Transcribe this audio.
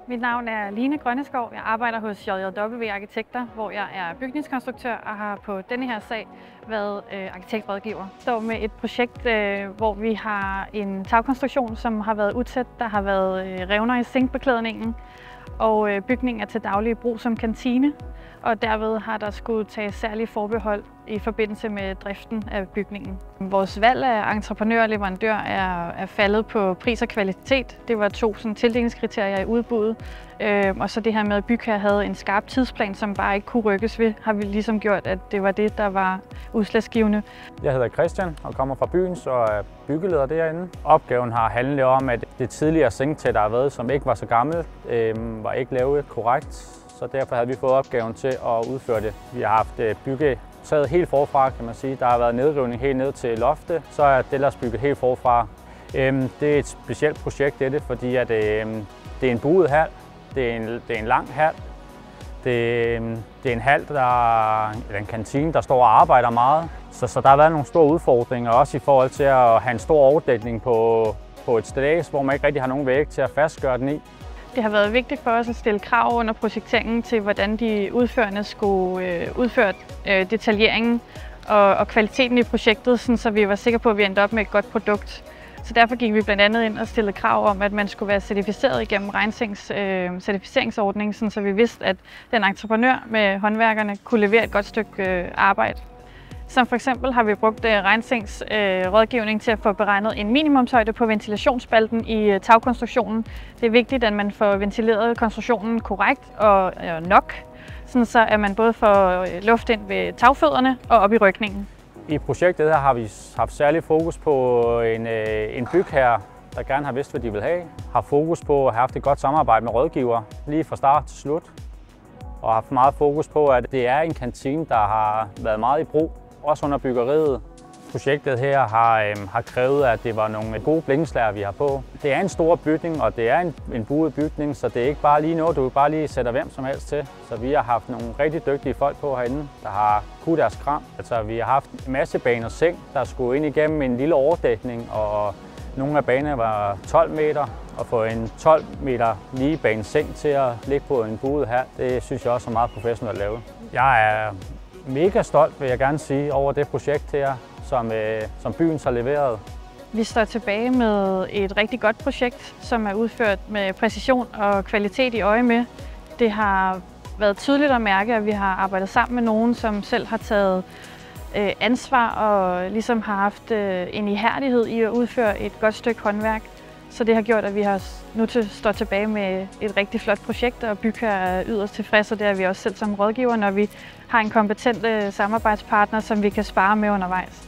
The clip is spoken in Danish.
Mit navn er Line Grønneskov. Jeg arbejder hos JJW Arkitekter, hvor jeg er bygningskonstruktør og har på denne her sag været arkitektrådgiver. Jeg står med et projekt, hvor vi har en tagkonstruktion, som har været utæt. Der har været revner i zinkbeklædningen, og bygningen er til daglig brug som kantine. Og derved har der skulle tages særlige forbehold i forbindelse med driften af bygningen. Vores valg af entreprenør og leverandør er faldet på pris og kvalitet. Det var to tildelingskriterier i udbuddet. Og så det her med, at bygherre havde en skarp tidsplan, som bare ikke kunne rykkes ved, har vi ligesom gjort, at det var det, der var udslagsgivende. Jeg hedder Christian og kommer fra byen, så er byggeleder derinde. Opgaven har handlet om, at det tidligere zinktæt, der har været, som ikke var så gammelt, var ikke lavet korrekt. Så derfor havde vi fået opgaven til at udføre det. Vi har haft taget helt forfra, kan man sige. Der har været nedrivning helt ned til loftet, så er det ellers bygget helt forfra. Det er et specielt projekt, fordi at, det er en buet hal, det er en lang hal. Det er en hal, en kantine, der står og arbejder meget. Så der har været nogle store udfordringer, også i forhold til at have en stor overdækning på et sted, hvor man ikke rigtig har nogen væg til at fastgøre den i. Det har været vigtigt for os at stille krav under projekteringen til, hvordan de udførende skulle udføre detaljeringen og kvaliteten i projektet, så vi var sikre på, at vi endte op med et godt produkt. Så derfor gik vi blandt andet ind og stillede krav om, at man skulle være certificeret igennem Rejnsings certificeringsordning, så vi vidste, at den entreprenør med håndværkerne kunne levere et godt stykke arbejde. Som for eksempel har vi brugt Rejnsings rådgivning til at få beregnet en minimumshøjde på ventilationsspalten i tagkonstruktionen. Det er vigtigt, at man får ventileret konstruktionen korrekt og nok, så at man både får luft ind ved tagfødderne og op i rykningen. I projektet her har vi haft særlig fokus på en bygherre, der gerne har vidst, hvad de vil have. Har fokus på at have haft et godt samarbejde med rådgiver lige fra start til slut. Og har haft meget fokus på, at det er en kantine, der har været meget i brug, også under byggeriet. Projektet her har krævet, at det var nogle gode blikkenslagere, vi har på. Det er en stor bygning, og det er en buet bygning, så det er ikke bare lige noget, du bare lige sætter hvem som helst til. Så vi har haft nogle rigtig dygtige folk på herinde, der har kunnet deres kram. Altså, vi har haft en masse baner seng, der skulle ind igennem en lille overdækning, og nogle af banerne var 12 meter. Og få en 12 meter lige bane seng til at ligge på en buet her, det synes jeg også er meget professionelt at lave. Jeg er mega stolt, vil jeg gerne sige, over det projekt her, som byen har leveret. Vi står tilbage med et rigtig godt projekt, som er udført med præcision og kvalitet i øje med. Det har været tydeligt at mærke, at vi har arbejdet sammen med nogen, som selv har taget ansvar og ligesom har haft en ihærdighed i at udføre et godt stykke håndværk. Så det har gjort, at vi nu står tilbage med et rigtig flot projekt, og bygherre er yderst tilfredse, og det er vi også selv som rådgiver, når vi har en kompetent samarbejdspartner, som vi kan spare med undervejs.